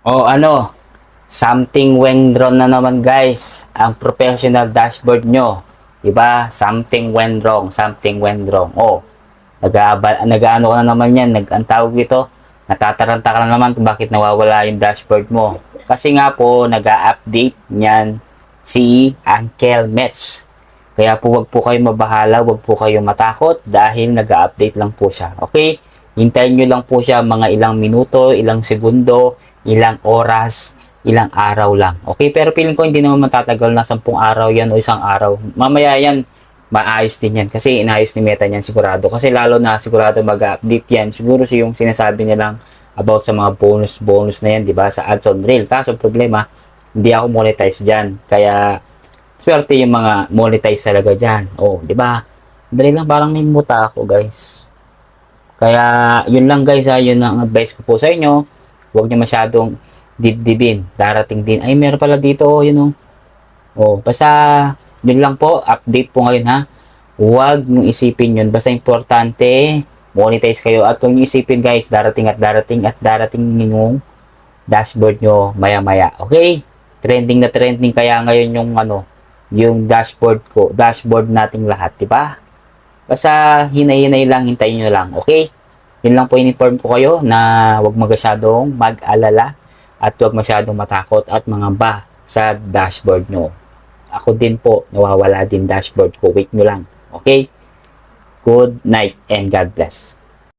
O ano, something went wrong na naman guys. Ang professional dashboard nyo. Diba? Something went wrong. Something went wrong. O, nag-ano ka na naman yan. Ang tawag ito, natataranta ka na naman kung bakit nawawala yung dashboard mo. Kasi nga po, nag-a-update niyan si Uncle Mets. Kaya po wag po kayo mabahala, wag po kayo matakot dahil nag-a-update lang po siya. Okay? Hintayin nyo lang po siya mga ilang minuto, ilang segundo, ilang oras, ilang araw lang. Okay? Pero feeling ko hindi naman matatagal na 10 araw yan o isang araw. Mamaya yan, maayos din yan. Kasi inayos ni Meta yan sigurado. Kasi lalo na sigurado mag-update yan. Siguro yung sinasabi niya lang about sa mga bonus na yan, di ba? Sa ads on reel. Kaso problema, hindi ako monetize dyan. Kaya swerte yung mga monetize talaga dyan. Oh, di ba? Dali lang, parang may muta ako, guys. Kaya, yun lang guys, ha. Yun ang advice ko po sa inyo. Huwag niyo masyadong dibdibin. Darating din. Ay, meron pala dito, oh, yun, oh. Oh, basta, yun lang po. Update po ngayon, ha. Huwag nyo isipin yun. Basta importante, monetize kayo. At huwag nyo isipin, guys, darating at darating at darating yung dashboard nyo maya-maya. Okay? Trending na trending kaya ngayon yung ano, yung dashboard nating lahat, di ba? Basta hinay-hinay lang, hintayin nyo lang, okay? Yun lang po in-inform ko kayo na huwag masyadong mag-alala at huwag masyadong matakot at mangamba sa dashboard nyo. Ako din po, nawawala din dashboard ko. Wait nyo lang, okay? Good night and God bless.